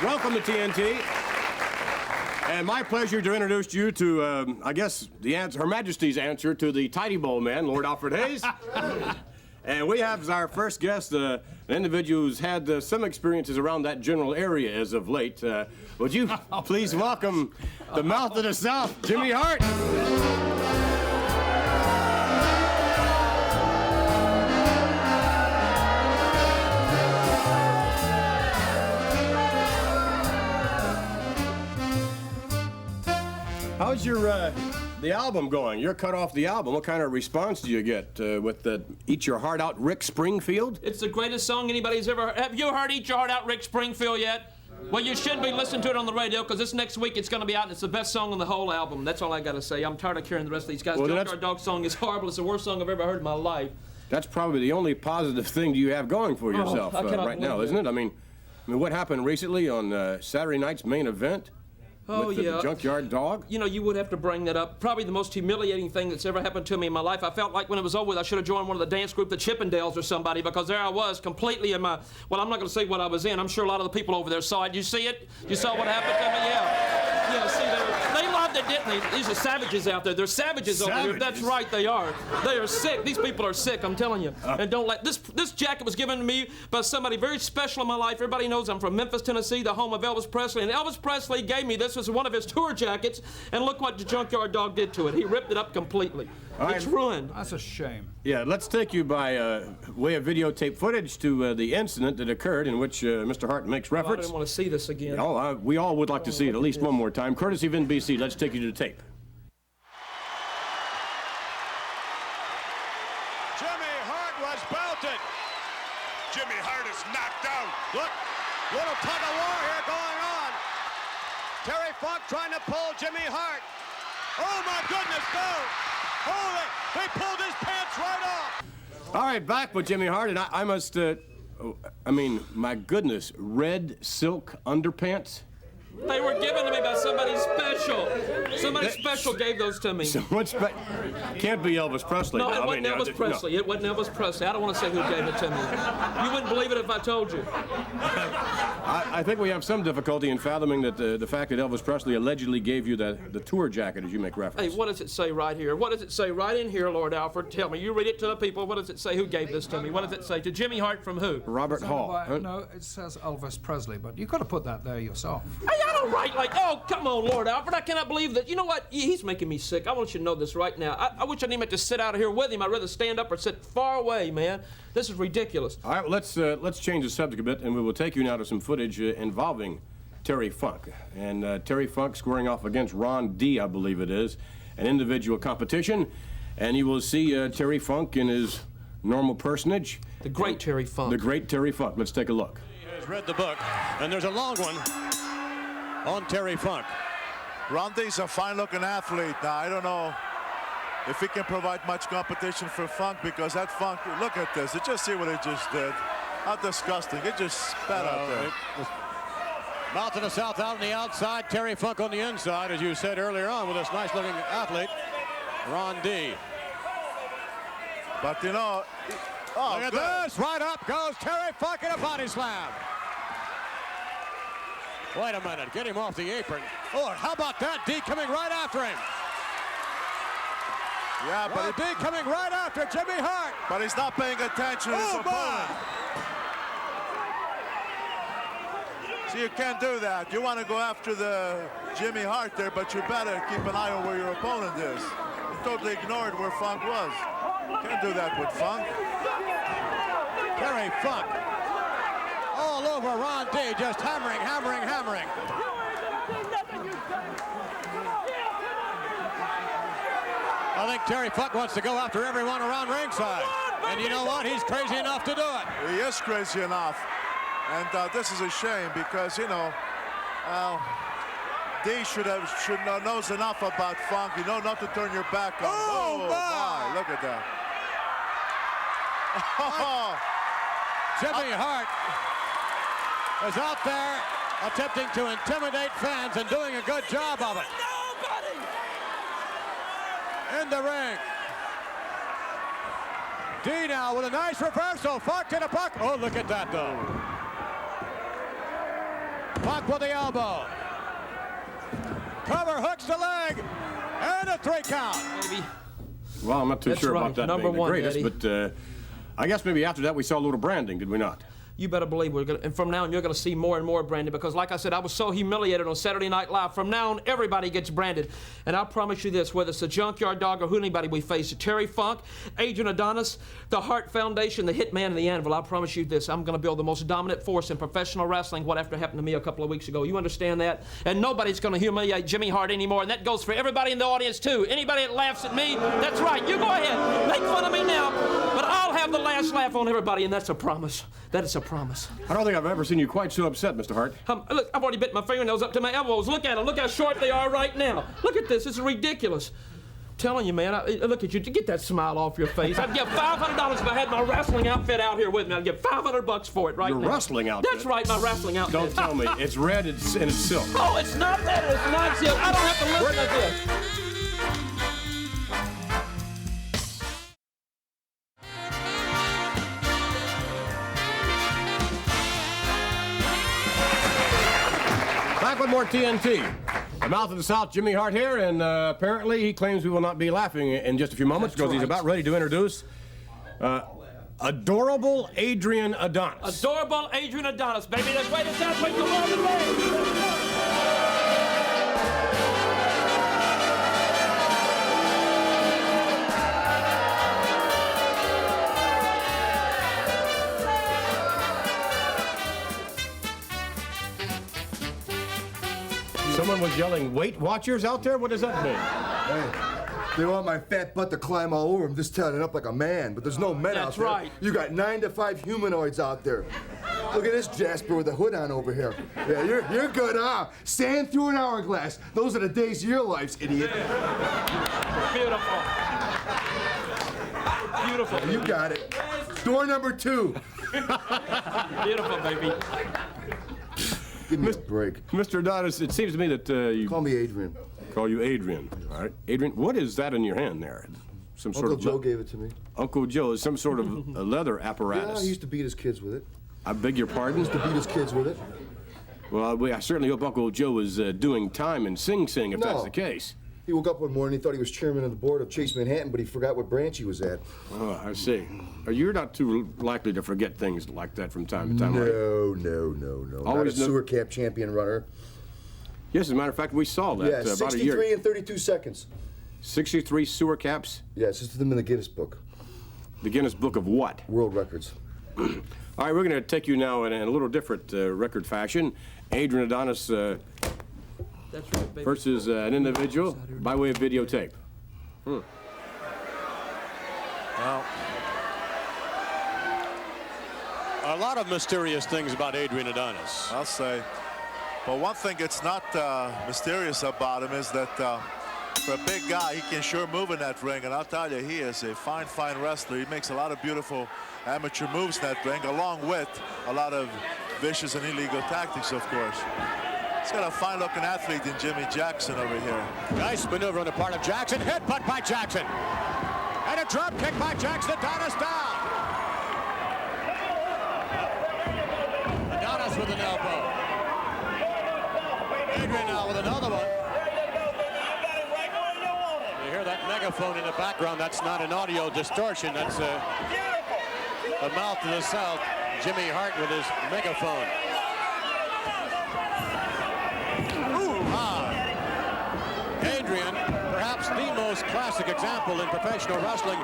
Welcome to TNT. And my pleasure to introduce you to, I guess, Her Majesty's answer to the Tidy Bowl man, Lord Alfred Hayes. And we have as our first guest an individual who's had some experiences around that general area as of late. Would you please welcome the mouth of the South, Jimmy Hart? How's your the album going? You're cut off the album. What kind of response do you get with the Eat Your Heart Out, Rick Springfield? It's the greatest song anybody's ever heard. Have you heard Eat Your Heart Out, Rick Springfield yet? Well, you should be listening to it on the radio because this next week it's going to be out and it's the best song on the whole album. That's all I got to say. I'm tired of hearing the rest of these guys. Well, Junkyard Dog song is horrible. It's the worst song I've ever heard in my life. That's probably the only positive thing you have going for yourself right now, isn't it? I mean, what happened recently on Saturday night's main event? Oh, with the Junkyard Dog? You know, you would have to bring that up. Probably the most humiliating thing that's ever happened to me in my life. I felt like when it was over with, I should have joined one of the dance group, the Chippendales or somebody, because there I was completely in my, well, I'm not going to say what I was in. I'm sure a lot of the people over there saw it. You see it? You saw what happened to me? Yeah. Yeah, see, they loved it, didn't they? These are savages out there. They're savages over here. That's right, they are. They are sick. These people are sick, I'm telling you. And don't let, this jacket was given to me by somebody very special in my life. Everybody knows I'm from Memphis, Tennessee, the home of Elvis Presley. And Elvis Presley gave me this as one of his tour jackets, and look what the Junkyard Dog did to it. He ripped it up completely. It's ruined. That's a shame. Yeah, let's take you by way of videotape footage to the incident that occurred in which Mr. Hart makes reference. I didn't want to see this again. Oh, we all would like to see it at least one more time. Courtesy of NBC, let's take you to the tape. Jimmy Hart was belted. Jimmy Hart is knocked out. Look, little tug of war here going on. Terry Funk trying to pull Jimmy Hart. Oh my goodness, no! Holy, they pulled his pants right off. All right, back with Jimmy Hart, and I must, I mean, my goodness, red silk underpants? They were given to me by somebody special. Somebody special gave those to me. Can't be Elvis Presley. No, it wasn't Elvis Presley. No. It wasn't Elvis Presley. I don't want to say who gave it to me. You wouldn't believe it if I told you. I think we have some difficulty in fathoming that the fact that Elvis Presley allegedly gave you the tour jacket, as you make reference. Hey, what does it say right here? What does it say right in here, Lord Alfred? Tell me. You read it to the people. What does it say? Who gave this to me? What does it say? To Jimmy Hart from who? Robert Hall. No, it says Elvis Presley, but you've got to put that there yourself. Hey, I don't write like, oh, come on, Lord Alfred. I cannot believe that. You know what? He's making me sick. I want you to know this right now. I wish I didn't have to sit out here with him. I'd rather stand up or sit far away, man. This is ridiculous. All right, well, let's change the subject a bit, and we will take you now to some footage involving Terry Funk. And Terry Funk squaring off against Ron D., I believe it is, an individual competition. And you will see Terry Funk in his normal personage. The great Terry Funk. The great Terry Funk. Let's take a look. He has read the book, and there's a long one on Terry Funk. Ron D's a fine-looking athlete. Now, I don't know if he can provide much competition for Funk, because that Funk, look at this. You just see what he just did. How disgusting. It just spat out there. Mouth of the South out on the outside, Terry Funk on the inside, as you said earlier on, with this nice-looking athlete, Ron D. But, you know, look at this. Right up goes Terry Funk in a body slam. Wait a minute. Get him off the apron. Oh, how about that? D coming right after him. Yeah, but D coming right after Jimmy Hart. But he's not paying attention to his opponent. See, you can't do that. You want to go after the Jimmy Hart there, but you better keep an eye on where your opponent is. You totally ignored where Funk was. Can't do that with Funk. Terry Funk all over Ron D, just hammering, hammering, hammering. I think Terry Funk wants to go after everyone around ringside. And you know what? He's crazy enough to do it. He is crazy enough. And this is a shame because, you know, D knows enough about Funk. You know not to turn your back on. Oh my! Look at that. Jimmy Hart is out there attempting to intimidate fans and doing a good job of it. Nobody! In the ring. D now with a nice reversal. Funk to the puck. Oh, look at that, though. Funk with the elbow. Cover hooks the leg. And a 3 count. Baby. Well, I'm not too That's sure right. about that Number being the one, greatest, Eddie. but I guess maybe after that we saw a little branding, did we not? You better believe we're going to, and from now on you're going to see more and more branded, because like I said, I was so humiliated on Saturday Night Live. From now on, everybody gets branded. And I promise you this, whether it's a Junkyard Dog or who anybody we face, Terry Funk, Adrian Adonis, the Hart Foundation, the Hitman, and the Anvil, I promise you this, I'm going to build the most dominant force in professional wrestling, what after happened to me a couple of weeks ago. You understand that? And nobody's going to humiliate Jimmy Hart anymore, and that goes for everybody in the audience too. Anybody that laughs at me, that's right, you go ahead, make fun of me now, but I'll have the last laugh on everybody, and that's a promise. That is a promise. I don't think I've ever seen you quite so upset, Mr. Hart. Look, I've already bit my fingernails up to my elbows. Look at them. Look how short they are right now. Look at this. It's ridiculous. Telling you, man, look at you. To get that smile off your face. I'd give $500 if I had my wrestling outfit out here with me. I'd give $500 for it right now. Your wrestling outfit? That's right, my wrestling outfit. Don't tell me. It's red and it's silk. Oh, it's not that. It's not silk. I don't have to listen to this. Back with more TNT. The mouth of the South, Jimmy Hart here, and apparently he claims we will not be laughing in just a few moments because he's about ready to introduce adorable Adrian Adonis. Adorable Adrian Adonis, baby. Let's wait a second. Wait till all the way. Someone was yelling, Weight Watchers out there? What does that mean? Hey, they want my fat butt to climb all over him, just telling it up like a man, but there's no men out there. That's right. You got 9 to 5 humanoids out there. Look at this Jasper with a hood on over here. Yeah, you're good, huh? Sand through an hourglass. Those are the days of your lives, idiot. Beautiful. Beautiful. You got it. Door number 2. Beautiful, baby. Give me a break. Mr. Adonis, it seems to me that you... Call me Adrian. Call you Adrian. All right. Adrian, what is that in your hand there? Some sort Uncle of... Joe gave it to me. Uncle Joe is some sort of a leather apparatus. Yeah, he used to beat his kids with it. I beg your pardon? To beat his kids with it. Well, I certainly hope Uncle Joe was doing time in Sing Sing if that's the case. He woke up one morning, he thought he was chairman of the board of Chase Manhattan, but he forgot what branch he was at. Oh, I see. You're not too likely to forget things like that from time to time, are you? No. Always Not a sewer cap champion runner. Yes, as a matter of fact, we saw that Yeah, about a 63 year. and 32 seconds. 63 sewer caps? Yeah, it's just them in the Guinness Book. The Guinness Book of what? World records. All right, we're going to take you now in a little different record fashion. Adrian Adonis That's right, baby. versus an individual by way of videotape. Well, a lot of mysterious things about Adrian Adonis. I'll say. But one thing that's not mysterious about him is that for a big guy, he can sure move in that ring. And I'll tell you, he is a fine, fine wrestler. He makes a lot of beautiful amateur moves in that ring, along with a lot of vicious and illegal tactics, of course. He's got a fine-looking athlete in Jimmy Jackson over here. Nice maneuver on the part of Jackson. Headbutt by Jackson. And a drop kick by Jackson. Adonis down. Adonis with an elbow. Adrian now with another one. You hear that megaphone in the background. That's not an audio distortion. That's the mouth of the South. Jimmy Hart with his megaphone. Adrian, perhaps the most classic example in professional wrestling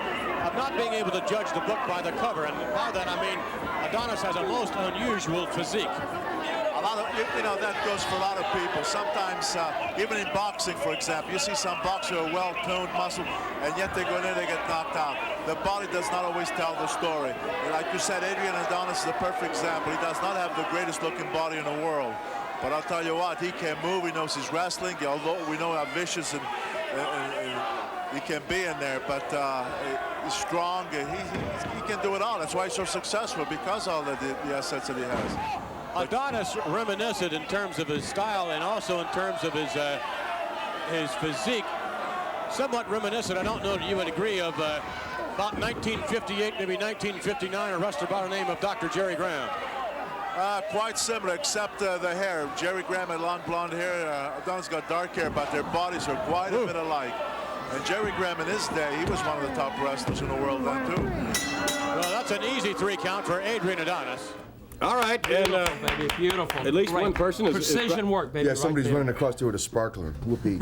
of not being able to judge the book by the cover. And by that I mean Adonis has a most unusual physique. A lot of, you know, that goes for a lot of people. Sometimes, even in boxing, for example, you see some boxers who are well-toned, muscle, and yet they go in there, they get knocked out. The body does not always tell the story. And like you said, Adrian Adonis is a perfect example. He does not have the greatest-looking body in the world. But I'll tell you what, he can move, he knows his wrestling, although we know how vicious and he can be in there, but he's strong, he can do it all. That's why he's so successful, because of all the assets that he has. Adonis reminiscent in terms of his style and also in terms of his physique. Somewhat reminiscent, I don't know if you would agree, of about 1958, maybe 1959, a wrestler by the name of Dr. Jerry Graham. Quite similar, except the hair. Jerry Graham had long blonde hair. Adonis got dark hair, but their bodies are quite a bit alike. And Jerry Graham in his day, he was one of the top wrestlers in the world then, too. Well, that's an easy 3 count for Adrian Adonis. All right, Beautiful, and baby, beautiful. at least Great. one person is precision work, baby. Yeah, somebody's right there. running across there with a sparkler. Whoopee.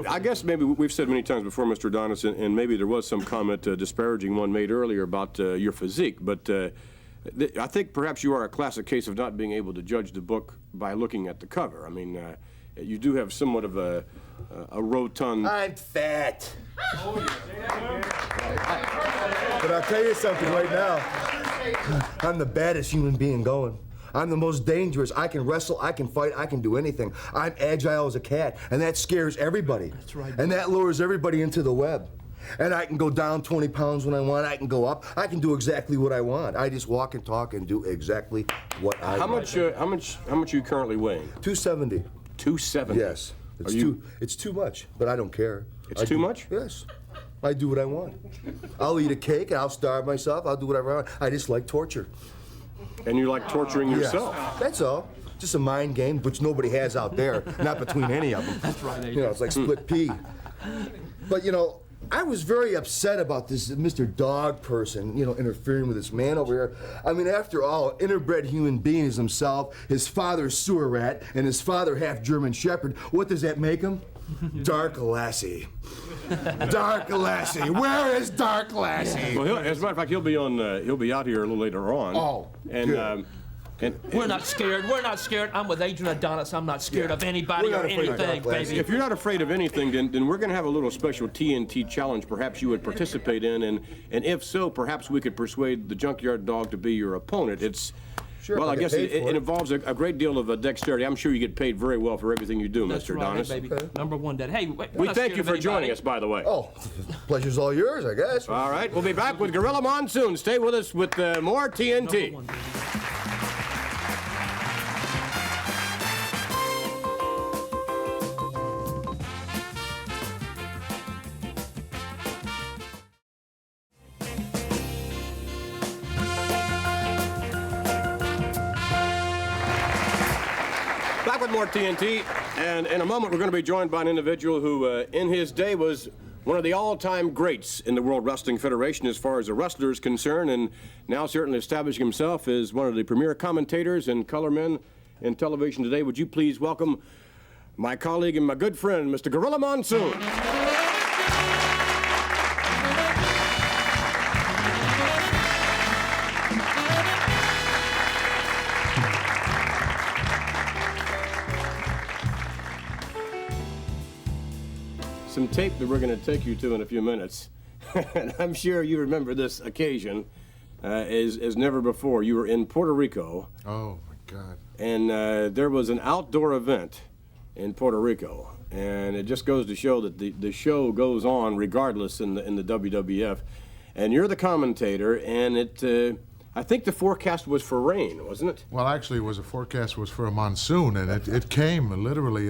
I guess maybe we've said many times before, Mr. Adonis, and maybe there was some comment disparaging one made earlier about your physique, but I think perhaps you are a classic case of not being able to judge the book by looking at the cover. I mean, you do have somewhat of a rotund... I'm fat. But I'll tell you something right now. I'm the baddest human being going. I'm the most dangerous. I can wrestle, I can fight, I can do anything. I'm agile as a cat, and that scares everybody. That's right. And that lures everybody into the web. And I can go down 20 pounds when I want. I can go up. I can do exactly what I want. I just walk and talk and do exactly what I want. How much are you currently weighing? 270. 270. Yes. It's too much, but I don't care. It's too much? Yes. I do what I want. I'll eat a cake, I'll starve myself, I'll do whatever I want. I just like torture. And you like torturing yourself? Yes. That's all. Just a mind game, which nobody has out there, not between any of them. That's right, You know, it's like split pea. But, you know, I was very upset about this Mr. Dog person, you know, interfering with this man over here. I mean, after all, interbred human being is himself, his father's sewer rat, and his father half German Shepherd. What does that make him? Dark Lassie. Dark Lassie. Where is Dark Lassie? Well, as a matter of fact, he'll be out here a little later on. Oh, and We're not scared. We're not scared. I'm with Adrian Adonis. I'm not scared of anybody We're or not afraid of anything, Dark Lassie. baby. if you're not afraid of anything, then we're going to have a little special TNT challenge perhaps you would participate in, and if so, perhaps we could persuade the Junkyard Dog to be your opponent. It's Sure, well, I I get guess paid for it it. involves a great deal of dexterity. I'm sure you get paid very well for everything you do, That's Mr. right, Adonis. baby. Number one dad. Hey, we're We not thank scared you of for joining anybody. us, by the way. Oh, pleasure's all yours, I guess. All right, we'll be back with Gorilla Monsoon. Stay with us with more TNT. Number one, baby. Back with more TNT, and in a moment we're going to be joined by an individual who, in his day, was one of the all-time greats in the World Wrestling Federation as far as a wrestler is concerned, and now certainly establishing himself as one of the premier commentators and colormen in television today. Would you please welcome my colleague and my good friend, Mr. Gorilla Monsoon. Some tape that we're going to take you to in a few minutes. And I'm sure you remember this occasion as never before. You were in Puerto Rico. Oh, my God. And there was an outdoor event in Puerto Rico. And it just goes to show that the show goes on regardless in the WWF. And you're the commentator, and I think the forecast was for rain, wasn't it? Well, actually, the forecast was for a monsoon, and it came literally.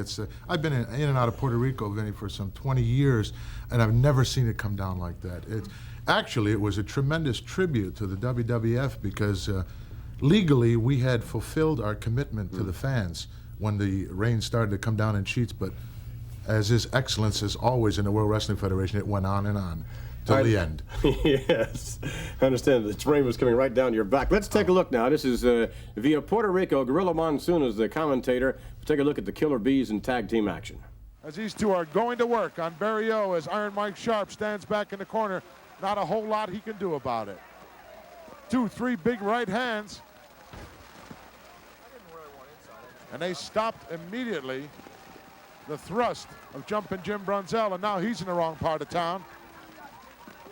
I've been in and out of Puerto Rico, Vinny, for some 20 years, and I've never seen it come down like that. It was a tremendous tribute to the WWF because legally we had fulfilled our commitment to the fans when the rain started to come down in sheets, but as is excellence is always in the World Wrestling Federation, it went on and on. Till the end. Yes, I understand. The rain was coming right down your back. Let's take a look now. This is via Puerto Rico. Gorilla Monsoon is the commentator. We'll take a look at the Killer Bees in tag team action. As these two are going to work on Barrio as Iron Mike Sharp stands back in the corner. Not a whole lot he can do about it. 2-3 big right hands. And they stopped immediately the thrust of Jumpin' Jim Brunzell, and now he's in the wrong part of town.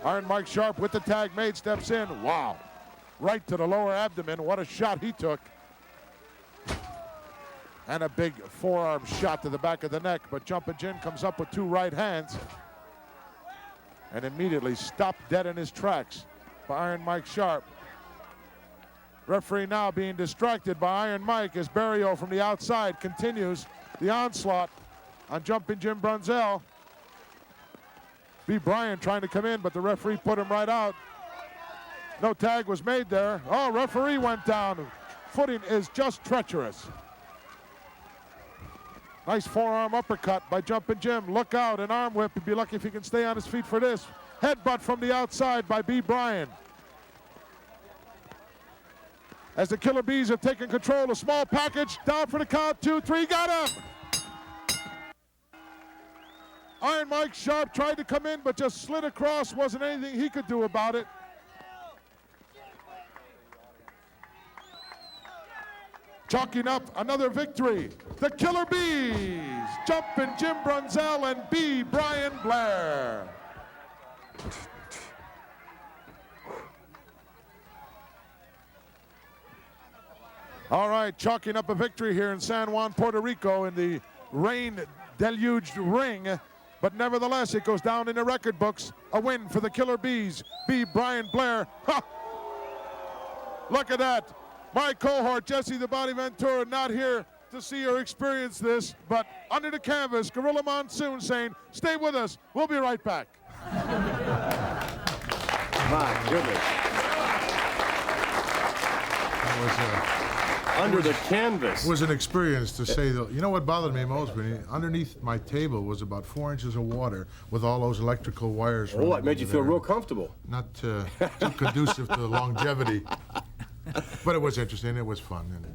Iron Mike Sharp with the tag made steps in. Wow. Right to the lower abdomen. What a shot he took. And a big forearm shot to the back of the neck. But Jumpin' Jim comes up with two right hands. And immediately stopped dead in his tracks by Iron Mike Sharp. Referee now being distracted by Iron Mike as Barrio from the outside continues the onslaught on Jumpin' Jim Brunzell. B. Bryan trying to come in, but the referee put him right out. No tag was made there. Oh, referee went down. Footing is just treacherous. Nice forearm uppercut by Jumpin' Jim. Look out, an arm whip. He'd be lucky if he can stay on his feet for this. Headbutt from the outside by B. Bryan. As the Killer Bees have taken control, a small package, down for the count, 2, 3, got him! Iron Mike Sharp tried to come in, but just slid across, wasn't anything he could do about it. Chalking up another victory, the Killer Bees, Jumpin' Jim Brunzell and B. Bryan Blair. All right, chalking up a victory here in San Juan, Puerto Rico in the rain-deluged ring, but nevertheless, it goes down in the record books. A win for the Killer Bees, B. Bryan Blair. Ha! Look at that. My cohort, Jesse the Body Ventura, not here to see or experience this, but under the canvas, Gorilla Monsoon saying, stay with us, we'll be right back. My goodness. Under the canvas. It was an experience to say that. You know what bothered me most? Underneath my table was about 4 inches of water with all those electrical wires. Oh, it made you feel real comfortable. Not too conducive to longevity. But it was interesting. It was fun.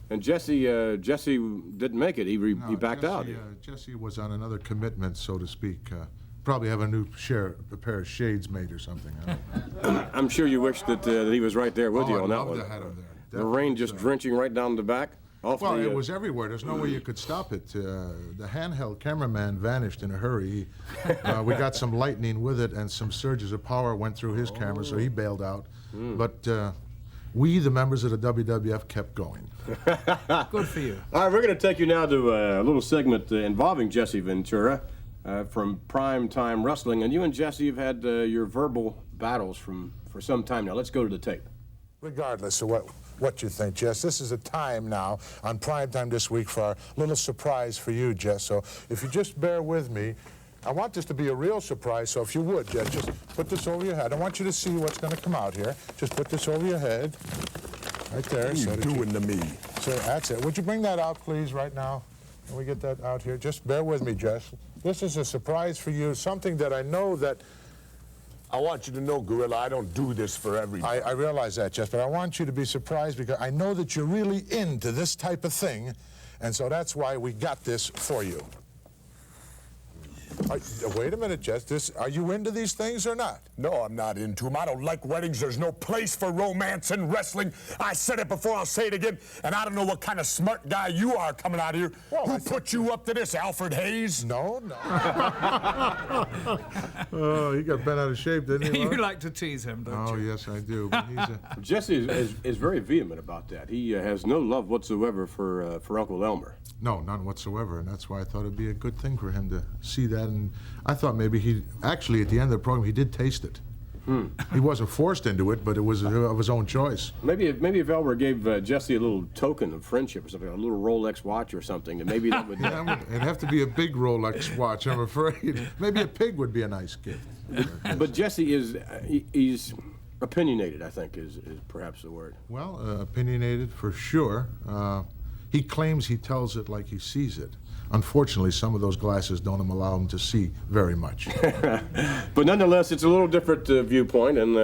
And Jesse didn't make it. He backed out. Jesse was on another commitment, so to speak. Probably have a pair of shades made or something. I'm sure you wish that he was right there with you on that one. I'd love to have him there. The rain just drenching right down the back. Well, it was everywhere. There's no way you could stop it. The handheld cameraman vanished in a hurry. We got some lightning with it, and some surges of power went through his camera, so he bailed out. But we, the members of the WWF, kept going. Good for you. All right, we're going to take you now to a little segment involving Jesse Ventura from Prime Time Wrestling. And you and Jesse have had your verbal battles for some time now. Let's go to the tape. Regardless of what you think, Jess, this is a time now on Prime Time this week for our little surprise for you, Jess. So if you just bear with me, I want this to be a real surprise, so if you would, Jess, just put this over your head. I want you to see what's going to come out here. Just put this over your head. Right there. What are you doing to me? So that's it. Would you bring that out, please, right now? Can we get that out here? Just bear with me, Jess. This is a surprise for you, something that I know that... I want you to know, Gorilla, I don't do this for everybody. I realize that, Jess, but I want you to be surprised because I know that you're really into this type of thing, and so that's why we got this for you. Wait a minute, Jess. Are you into these things or not? No, I'm not into them. I don't like weddings. There's no place for romance in wrestling. I said it before, I'll say it again, and I don't know what kind of smart guy you are coming out of here. Well, who put you up to this, Alfred Hayes? No. Oh, he got bent out of shape, didn't he? You like to tease him, don't you? Oh, yes, I do. But Jesse is very vehement about that. He has no love whatsoever for Uncle Elmer. No, none whatsoever, and that's why I thought it'd be a good thing for him to see that. And I thought maybe he actually at the end of the program he did taste it. He wasn't forced into it, but it was of his own choice. Maybe if Elmer gave Jesse a little token of friendship or something, a little Rolex watch or something, and maybe that would. It'd have to be a big Rolex watch, I'm afraid. Maybe a pig would be a nice gift. But Jesse he's opinionated, I think, is perhaps the word. Well, opinionated for sure. He claims he tells it like he sees it. Unfortunately, some of those glasses don't allow him to see very much. But nonetheless, it's a little different viewpoint, and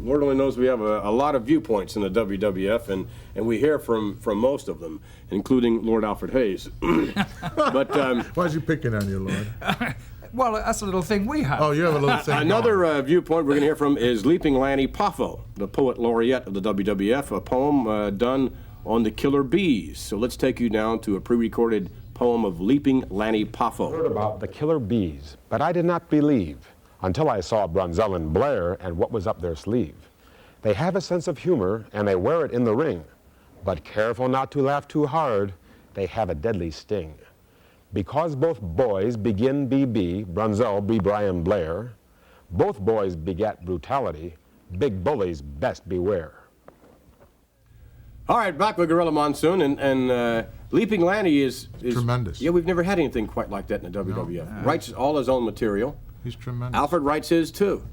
Lord only knows we have a lot of viewpoints in the WWF, and we hear from most of them, including Lord Alfred Hayes. But why is he picking on you, Lord? Well, that's a little thing we have. Oh, you have a little thing. Another viewpoint we're going to hear from is Leaping Lanny Poffo, the poet laureate of the WWF, a poem done on the Killer Bees. So let's take you down to a pre-recorded poem of Leaping Lanny Poffo. I heard about the Killer Bees, but I did not believe until I saw Brunzell and Blair and what was up their sleeve. They have a sense of humor and they wear it in the ring, but careful not to laugh too hard, they have a deadly sting. Because both boys begin BB, Brunzell B. Bryan Blair, both boys begat brutality, big bullies best beware. All right, back with Gorilla Monsoon, and Leaping Lanny is tremendous. Yeah, we've never had anything quite like that in the WWF. No. Writes all his own material. He's tremendous. Alfred writes his too.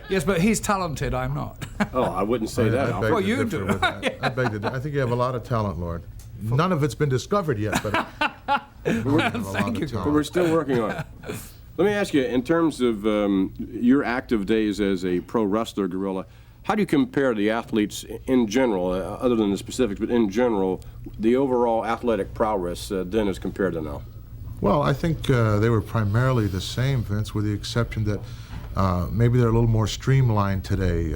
Yes, but he's talented, I'm not. Oh, I wouldn't say that. I beg Well, to you differ do. with that. I beg to differ. I think you have a lot of talent, Lord. None of it's been discovered yet, but Thank you. But we're still working on it. Let me ask you, in terms of your active days as a pro wrestler, Gorilla, how do you compare the athletes in general, other than the specifics, but in general, the overall athletic prowess then as compared to now? Well, I think they were primarily the same, Vince, with the exception that maybe they're a little more streamlined today.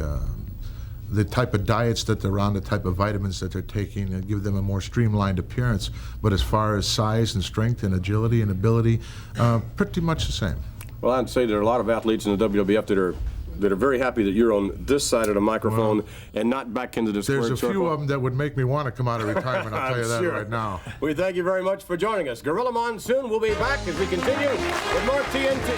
The type of diets that they're on, the type of vitamins that they're taking, and give them a more streamlined appearance. But as far as size and strength and agility and ability, pretty much the same. Well, I'd say there are a lot of athletes in the WWF that are very happy that you're on this side of the microphone and not back into the squared There's a circle. few of them that would make me want to come out of retirement, I'll tell you that Sure. right now. We thank you very much for joining us. Gorilla Monsoon will be back as we continue with more TNT.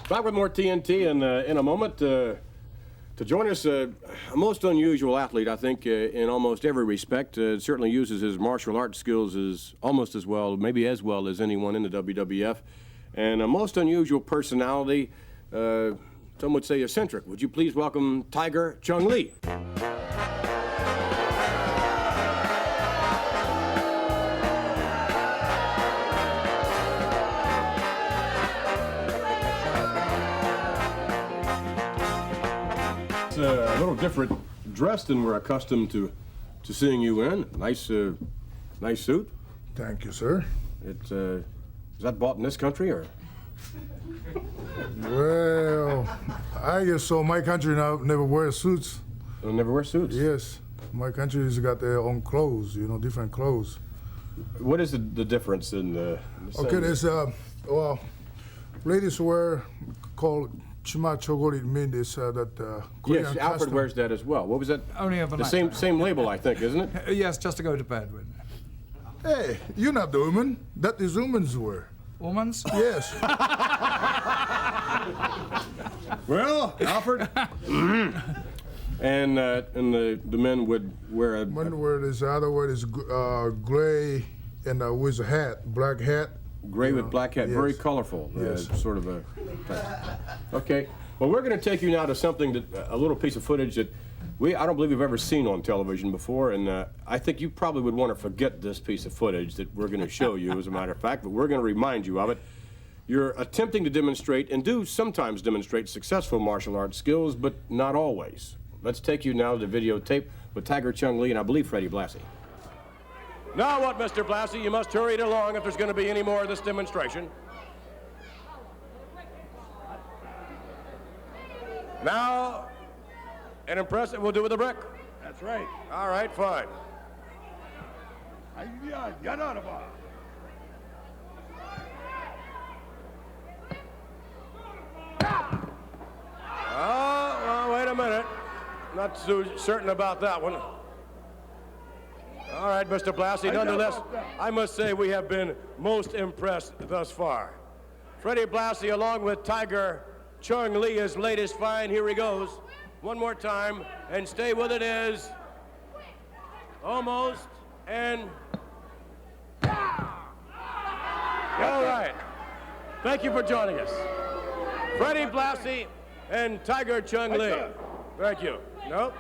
Back with more TNT in a moment. To join us, a most unusual athlete, I think, in almost every respect. Certainly uses his martial arts skills almost as well, maybe as well as anyone in the WWF. And a most unusual personality, some would say eccentric. Would you please welcome Tiger Chung Lee? A little different dress than we're accustomed to seeing you in. Nice, nice suit. Thank you, sir. Is that bought in this country or? Well, I guess so. My country now never wears suits. They'll never wear suits? Yes. My country has got their own clothes, different clothes. What is the difference in the Okay, there's, well, ladies wear called chima chogori, mean this, that Korean yes, Alfred custom. wears that as well. What was that? Only overnight. The same label, I think, isn't it? Yes, just to go to bed with. Hey, you're not the woman. That is women's wear. Woman's? Yes. Well, Alfred. And the men would wear a. Men wear this. The other word is gray and with a hat, black hat. Gray with black hat, yes. very colorful. Yes. Sort of a. Okay. Well, we're going to take you now to something that a little piece of footage that I don't believe we've ever seen on television before, and I think you probably would want to forget this piece of footage that we're going to show you, as a matter of fact, but we're going to remind you of it. You're attempting to demonstrate, and do sometimes demonstrate, successful martial arts skills, but not always. Let's take you now to the videotape with Tiger Chung Lee and I believe Freddie Blassie. Now what, Mr. Blassie? You must hurry it along if there's going to be any more of this demonstration. Now, an impressive, we'll do with the brick. That's right. All right, fine. Oh, well, wait a minute. Not so certain about that one. All right, Mr. Blassie, nonetheless, I must say we have been most impressed thus far. Freddie Blassie, along with Tiger Chung Lee, his latest find. Here he goes. One more time, and stay with it is almost, and all right. Thank you for joining us. Freddie Blassie and Tiger Chung Lee. Thank you. No?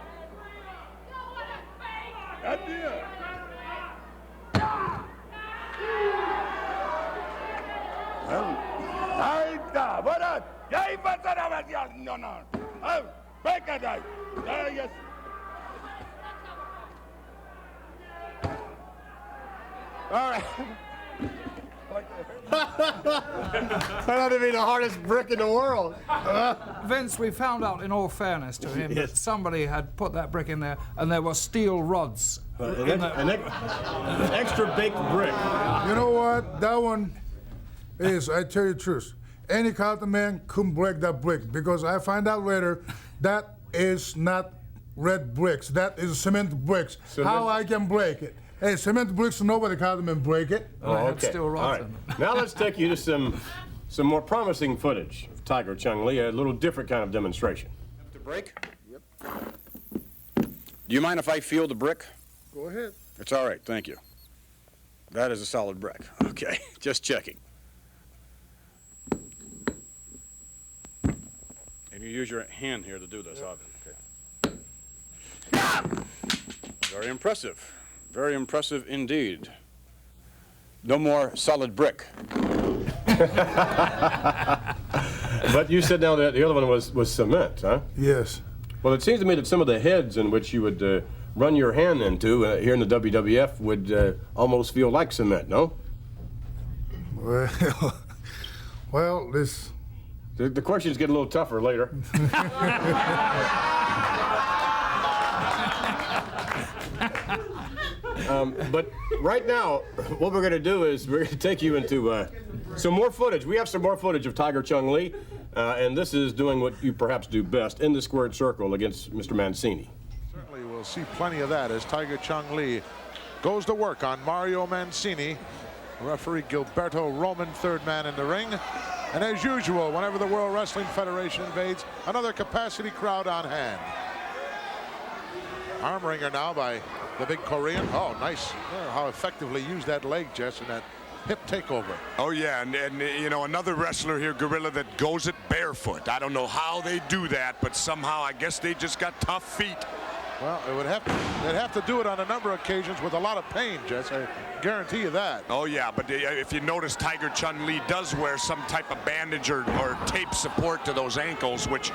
All right. That ought to be the hardest brick in the world. Vince, we found out, in all fairness to him, that somebody had put that brick in there, and there were steel rods. An extra baked brick. You know what? That one is, I tell you the truth, any Carlton man couldn't break that brick, because I find out later that is not red bricks. That is cement bricks. How I can break it? Hey, cement bricks, nobody called them and break it. Oh, okay. Still All rotten. right. Now let's take you to some more promising footage of Tiger Chung Lee, a little different kind of demonstration. To break? Yep. Do you mind if I feel the brick? Go ahead. It's all right, thank you. That is a solid brick. Okay, just checking. And you use your hand here to do this, obviously. Okay. Very impressive. Very impressive indeed. No more solid brick. But you said now that the other one was cement, huh? Yes. Well, it seems to me that some of the heads in which you would run your hand into here in the WWF would almost feel like cement, no? Well, this... The questions get a little tougher later. But right now, what we're going to do is we're going to take you into some more footage. We have some more footage of Tiger Chung Lee, and this is doing what you perhaps do best, in the squared circle against Mr. Mancini. Certainly we'll see plenty of that as Tiger Chung Lee goes to work on Mario Mancini. Referee Gilberto Roman, third man in the ring. And as usual, whenever the World Wrestling Federation invades, another capacity crowd on hand. Arm wringer now by the big Korean. Oh, nice. How effectively used that leg, Jess, in that hip takeover. Oh, yeah, and you know, another wrestler here, Gorilla, that goes it barefoot. I don't know how they do that, but somehow I guess they just got tough feet. Well, they'd have to do it on a number of occasions with a lot of pain, Jess. I guarantee you that. Oh, yeah, but if you notice, Tiger Chung Lee does wear some type of bandage or tape support to those ankles, which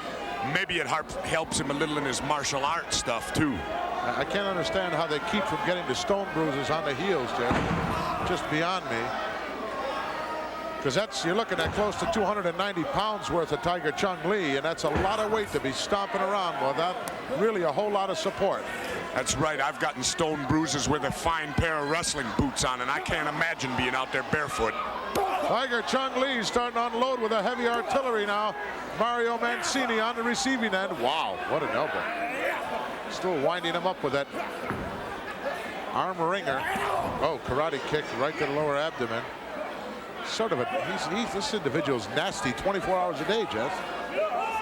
maybe it helps him a little in his martial arts stuff, too. I can't understand how they keep from getting the stone bruises on the heels, Jess. Just beyond me. Because you're looking at close to 290 pounds worth of Tiger Chung Lee, and that's a lot of weight to be stomping around without really a whole lot of support. That's right. I've gotten stone bruises with a fine pair of wrestling boots on, and I can't imagine being out there barefoot. Tiger Chung Lee starting to unload with a heavy artillery now. Mario Mancini on the receiving end. Wow, what an elbow. Still winding him up with that arm wringer. Oh, karate kick right to the lower abdomen. Sort of this individual's nasty 24 hours a day, Jeff.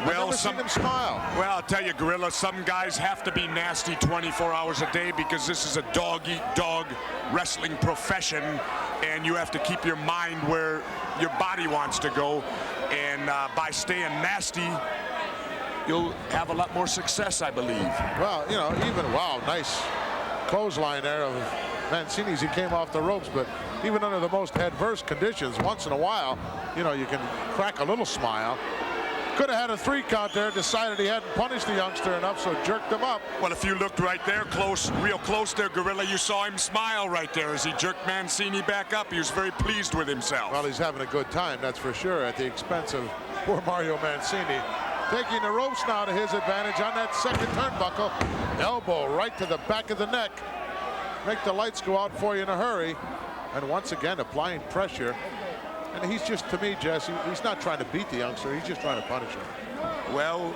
I've never seen him smile. Well, I'll tell you, Gorilla, some guys have to be nasty 24 hours a day because this is a dog-eat-dog wrestling profession, and you have to keep your mind where your body wants to go. And by staying nasty, you'll have a lot more success, I believe. Well, you know, wow, nice clothesline there of Mancini's. He came off the ropes, but even under the most adverse conditions, once in a while, you know, you can crack a little smile. Could have had a 3 count there, decided he hadn't punished the youngster enough, so jerked him up. Well, if you looked right there, real close there, Gorilla, you saw him smile right there as he jerked Mancini back up. He was very pleased with himself. Well, he's having a good time, that's for sure, at the expense of poor Mario Mancini. Taking the ropes now to his advantage on that second turnbuckle. Elbow right to the back of the neck. Make the lights go out for you in a hurry. And once again, applying pressure. And he's just, to me, Jess, he's not trying to beat the youngster. He's just trying to punish him. Well,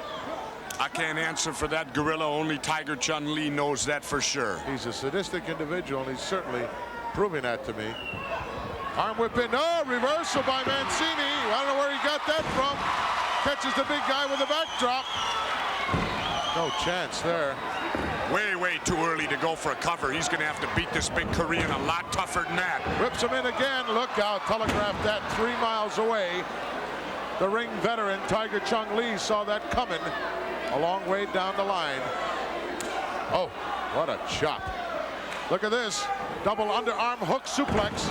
I can't answer for that, Gorilla. Only Tiger Chung Lee knows that for sure. He's a sadistic individual, and he's certainly proving that to me. Arm whip in. Oh, reversal by Mancini. I don't know where he got that from. Catches the big guy with a backdrop. No chance there. Way too early to go for a cover. He's going to have to beat this big Korean a lot tougher than that. Rips him in again. Look out. Telegraphed that 3 miles away. The ring veteran, Tiger Chung Lee, saw that coming a long way down the line. Oh, what a chop. Look at this. Double underarm hook suplex.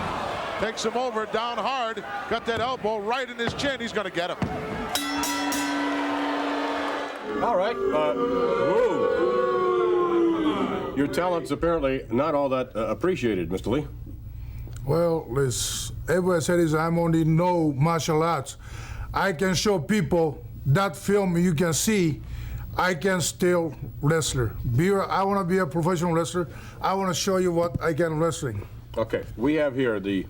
Takes him over, down hard. Got that elbow right in his chin. He's going to get him. All right. Whoa. Your talent's apparently not all that appreciated, Mr. Lee. Well, everybody says I'm only know martial arts. I can show people that film you can see. I can still wrestler. I want to be a professional wrestler. I want to show you what I can wrestling. Okay, we have here the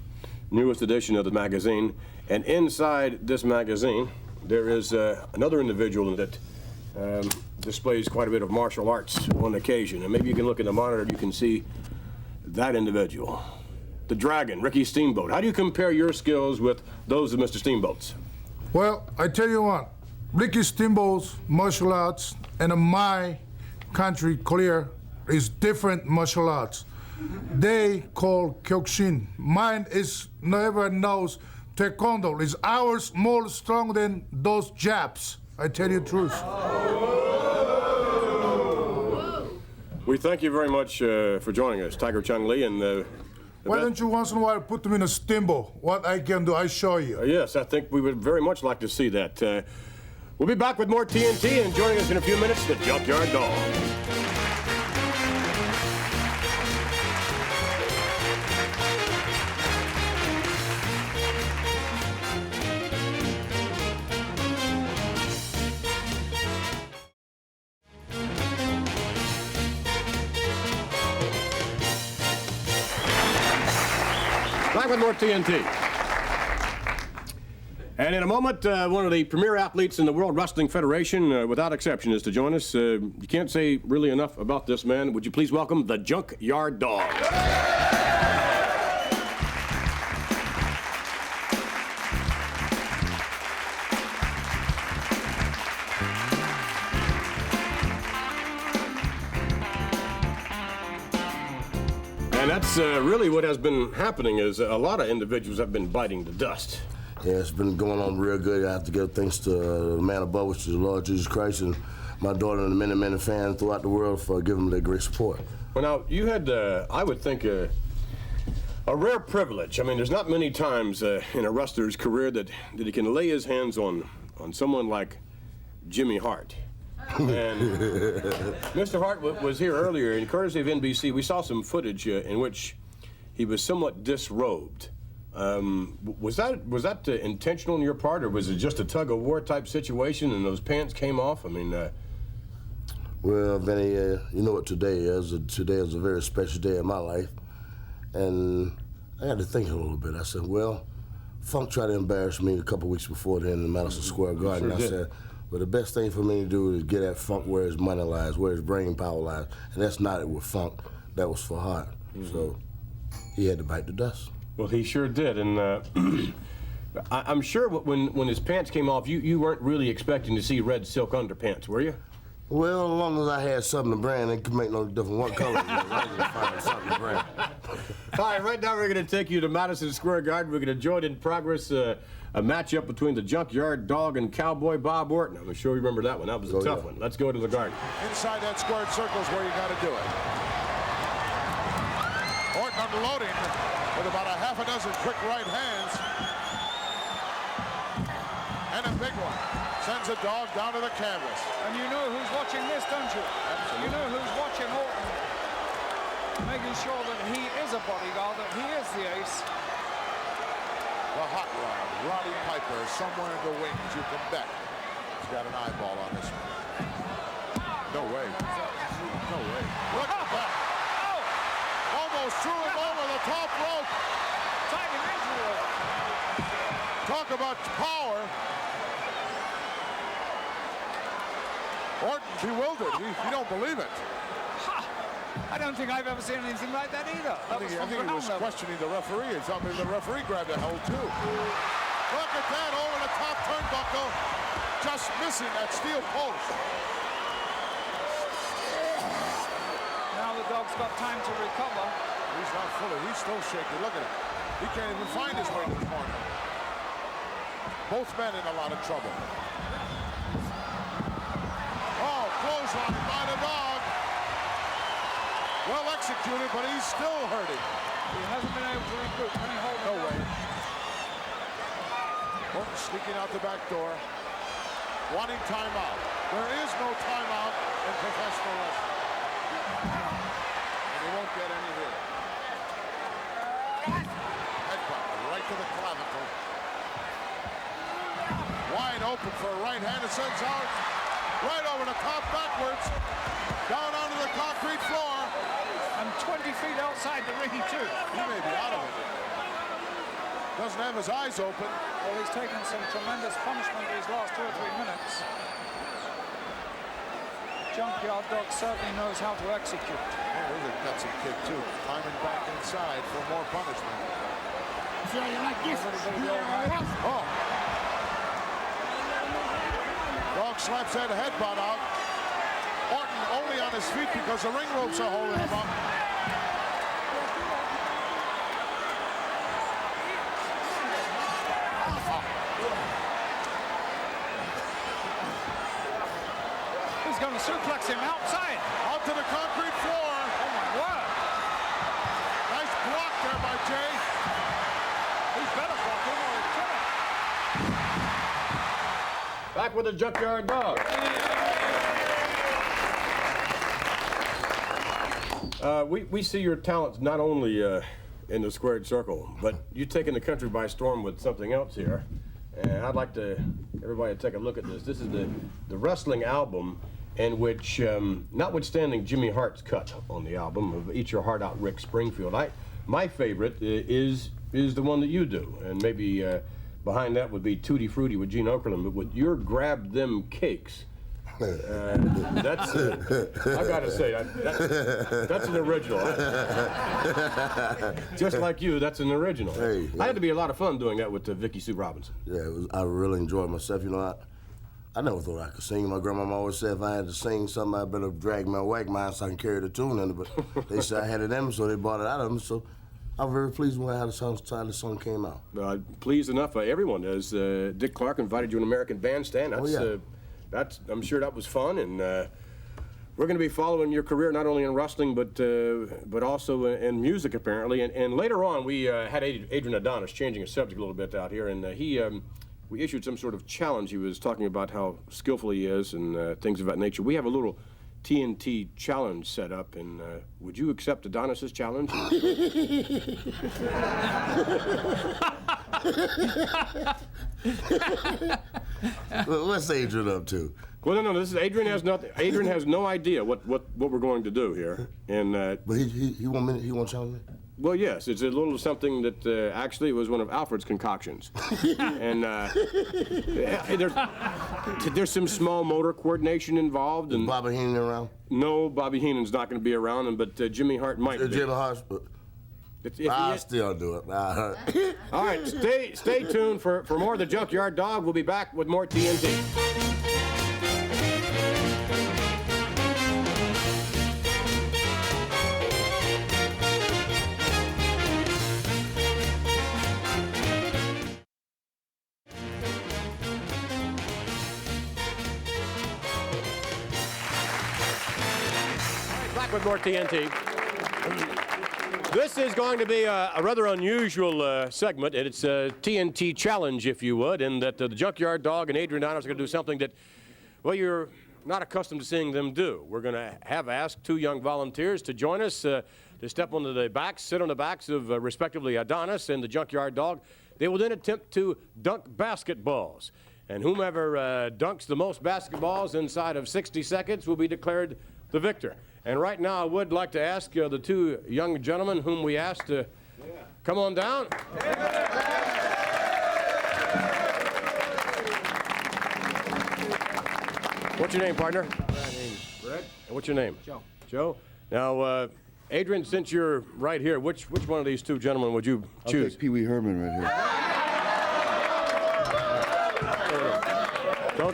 newest edition of the magazine, and inside this magazine there is another individual that displays quite a bit of martial arts on occasion. And maybe you can look at the monitor and you can see that individual, the Dragon, Ricky Steamboat. How do you compare your skills with those of Mr. Steamboat's? Well, I tell you what, Ricky Steamboat's martial arts and my country, clear, is different martial arts. They call Kyokushin. Mine is, never knows, Taekwondo. Is ours more strong than those Japs. I tell you the truth. We thank you very much for joining us, Tiger Chung Lee. And why don't you once in a while put them in a steamboat? What I can do, I show you. Yes, I think we would very much like to see that. We'll be back with more TNT, and joining us in a few minutes, the Junkyard Dog. Back with more TNT. And in a moment, one of the premier athletes in the World Wrestling Federation, without exception, is to join us. You can't say really enough about this man. Would you please welcome the Junkyard Dog? And that's really what has been happening is a lot of individuals have been biting the dust. Yeah, it's been going on real good. I have to give thanks to the man above, which is the Lord Jesus Christ, and my daughter and the many, many fans throughout the world for giving them their great support. Well, now, you had, I would think, a rare privilege. I mean, there's not many times in a wrestler's career that he can lay his hands on someone like Jimmy Hart. And Mr. Hart was here earlier, and courtesy of NBC, we saw some footage in which he was somewhat disrobed. Was that intentional on your part, or was it just a tug-of-war type situation and those pants came off? I mean, Well, Vinny, you know what today is. Today is a very special day in my life, and I had to think a little bit. I said, well, Funk tried to embarrass me a couple weeks before then in Madison Square Garden. Sure I said, well, the best thing for me to do is get at Funk where his money lies, where his brain power lies, and that's not with Funk. That was for Hart. So he had to bite the dust. Well, he sure did, and I'm sure when his pants came off, you weren't really expecting to see red silk underpants, were you? Well, as long as I had something to brand, it could make no difference what color it was. I was gonna find something to brand. All right, right now we're going to take you to Madison Square Garden. We're going to join in progress a matchup between the Junkyard Dog and Cowboy Bob Orton. I'm sure you remember that one. That was a tough one. Let's go to the Garden. Inside that squared circle is where you got to do it. Orton unloading with about a half a dozen quick right hands. And a big one. Sends a dog down to the canvas. And you know who's watching this, don't you? Absolutely. You know who's watching Orton. Making sure that he is a bodyguard, that he is the ace. The hot rod, Roddy Piper, is somewhere in the wings, you can bet. He's got an eyeball on this one. No way. No way. Look at that. Oh! Almost threw him over the top rope. Taking into it. Talk about power. Orton bewildered. He don't believe it. I don't think I've ever seen anything like that either. I think he was questioning the referee. It's something the referee grabbed a hold too. Look at that over the top turnbuckle. Just missing that steel post. Now the dog's got time to recover. He's not fully. He's still shaky. Look at him. He can't even find his way to the corner. Both men in a lot of trouble. Oh, clothesline by the dog. Well executed, but he's still hurting. He hasn't been able to recoup. Can he hold it? No way. Orton sneaking out the back door, wanting timeout. There is no timeout in professional wrestling. And he won't get any here. Headbutt right to the clavicle. Wide open for a right hand. It sends out right over the top backwards, down onto the concrete floor. And 20 feet outside the ring, too. He may be out of it. Doesn't have his eyes open. Well, he's taken some tremendous punishment these last 2 or 3 minutes. junkyard dog certainly knows how to execute. Oh, there's a gutsy kick, too. Climbing back inside for more punishment. Oh. Dog slaps that headbutt out. Orton only on his feet because the ring ropes are holding him up. He's going to suplex him outside. Out to the concrete floor. Oh, my word. Nice block there by Jay. He's better block him or he'll kill him. Back with the Junkyard Dog. We see your talents not only in the squared circle, but you've taken the country by storm with something else here. And I'd like everybody to take a look at this. This is the wrestling album in which, notwithstanding Jimmy Hart's cut on the album of Eat Your Heart Out, Rick Springfield, my favorite is the one that you do. And maybe behind that would be Tutti Frutti with Gene Okerlund, but with your Grab Them Cakes, that's, I gotta say, that's an original. Just like you, that's an original. Hey, I had to be a lot of fun doing that with Vicky Sue Robinson. Yeah, I really enjoyed myself. You know, I never thought I could sing. My grandmama always said if I had to sing something, I better drag my wag mine so I can carry the tune in it. But they said I had it in them, so they bought it out of them. So I'm very pleased with how the song came out. Pleased enough, everyone is. Dick Clark invited you to an American Bandstand. That's, I'm sure that was fun, and we're going to be following your career not only in wrestling but also in music apparently. And later on, we had Adrian Adonis changing his subject a little bit out here, and we issued some sort of challenge. He was talking about how skillful he is and things of that nature. We have a little TNT challenge set up, and would you accept Adonis's challenge? What's Adrian up to? Well, no. This is Adrian has nothing. Adrian has no idea what we're going to do here, and but he won't challenge me. Well, yes, it's a little something that actually was one of Alfred's concoctions, and there's some small motor coordination involved. And is Bobby Heenan around? No, Bobby Heenan's not going to be around, but Jimmy Hart might be. Jimmy Hart. I'll still do it. All right, stay tuned for more of the Junkyard Dog. We'll be back with more TNT. Back with more TNT. This is going to be a rather unusual segment, and it's a TNT challenge, if you would, in that the Junkyard Dog and Adrian Adonis are going to do something that, well, you're not accustomed to seeing them do. We're going to have asked two young volunteers to join us to step onto the backs, sit on the backs of respectively Adonis and the Junkyard Dog. They will then attempt to dunk basketballs, and whomever dunks the most basketballs inside of 60 seconds will be declared the victor. And right now, I would like to ask the two young gentlemen whom we asked to come on down. What's your name, partner? Brett. And what's your name? Joe. Joe. Now, Adrian, since you're right here, which one of these two gentlemen would you choose? I'll take Pee Wee Herman right here.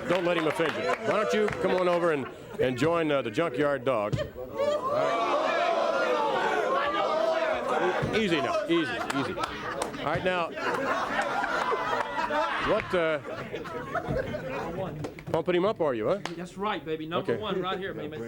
Don't let him offend you. Why don't you come on over and join the Junkyard Dog. Easy now, easy. All right, now, what, pumping him up, are you, huh? That's right, baby. Number one right here, baby. All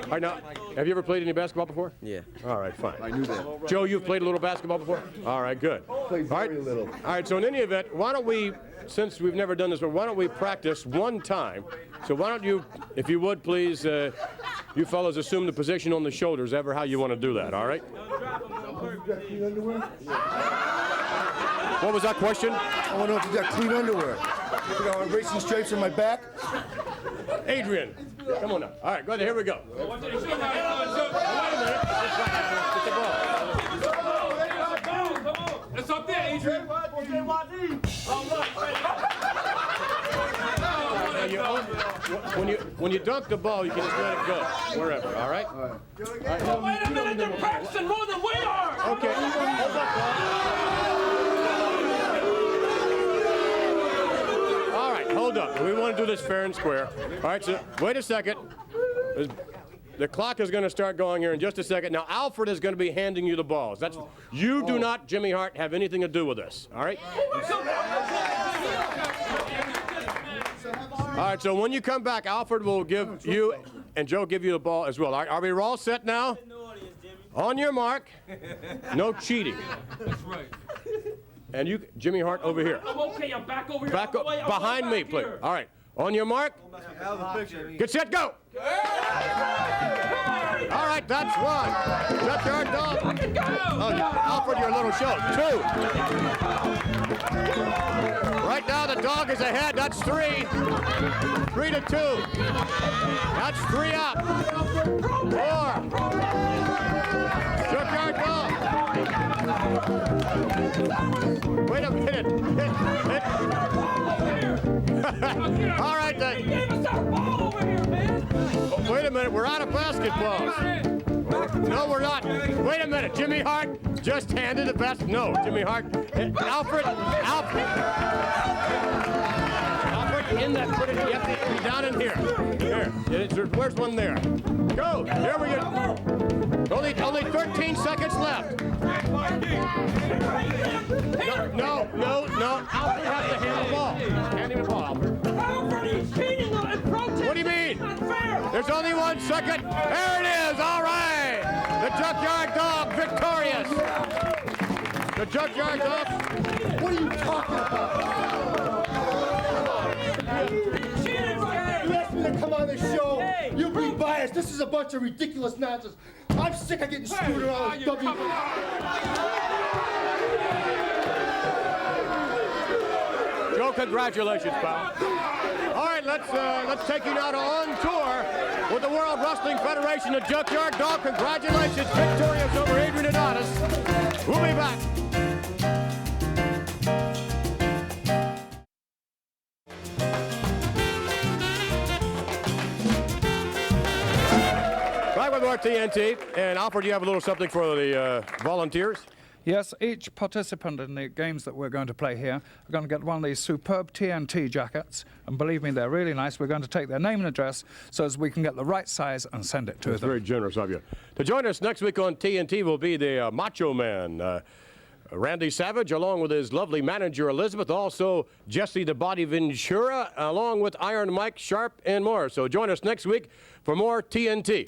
right, now, have you ever played any basketball before? Yeah. All right, fine. I knew that. Joe, you've played a little basketball before? All right, good. Played very little. All right, so in any event, why don't we, since we've never done this before, why don't we practice one time? So why don't you, if you would, please, you fellows assume the position on the shoulders, ever how you want to do that, all right? What was that question? I want to know if you got clean underwear. You got racing stripes on my back? Adrian, come on now. All right, go ahead, here we go. It's up there, Adrian. when you dunk the ball, you can just let it go wherever. All right. Oh, wait a minute, they're practicing more than we are. Okay. Hold up, all right, hold up. We want to do this fair and square. All right, so wait a second. The clock is going to start going here in just a second. Now, Alfred is going to be handing you the balls. You do not, Jimmy Hart, have anything to do with this. All right? All right, so when you come back, Alfred will give you and Joe give you the ball as well. Are we all set now? On your mark. No cheating. That's right. And you, Jimmy Hart, over here. I'm okay. I'm back over here. Behind me, please. All right. On your mark. Get set, go. All right, that's one. Junkyard Dog. Oh, Alfred, you're a little short. Two. Right now, the dog is ahead. That's 3. 3 to 2. That's 3 up. 4. Junkyard Dog. Wait a minute. All right, then. Wait a minute, we're out of basketballs. No, we're not. Wait a minute, Jimmy Hart just handed the basket. No, Jimmy Hart. Alfred, in that, put it, you have to be down in here. Here, where's one there? Go, here we go. Only 13 seconds left. No. Alfred has to hand the ball. Hand him the ball, Alfred. Alfred, he's cheating and protesting. What do you mean? There's only 1 second. There it is. All right. The Junkyard Dog victorious. The Junkyard Dog. What are you talking about? You asked me to come on the show. You be biased. This is a bunch of ridiculous nonsense. I'm sick of getting screwed around with WWF. Joe, congratulations, pal. All right, let's take you now to on tour with the World Wrestling Federation. The Junkyard Dog, congratulations, victorious over Adrian Adonis. We'll be back. Back with more TNT, and Alfred, you have a little something for the volunteers. Yes, each participant in the games that we're going to play here are going to get one of these superb TNT jackets. And believe me, they're really nice. We're going to take their name and address so as we can get the right size and send it to them. That's very generous of you. To join us next week on TNT will be the Macho Man, Randy Savage, along with his lovely manager, Elizabeth. Also, Jesse the Body Ventura, along with Iron Mike Sharp and more. So join us next week for more TNT.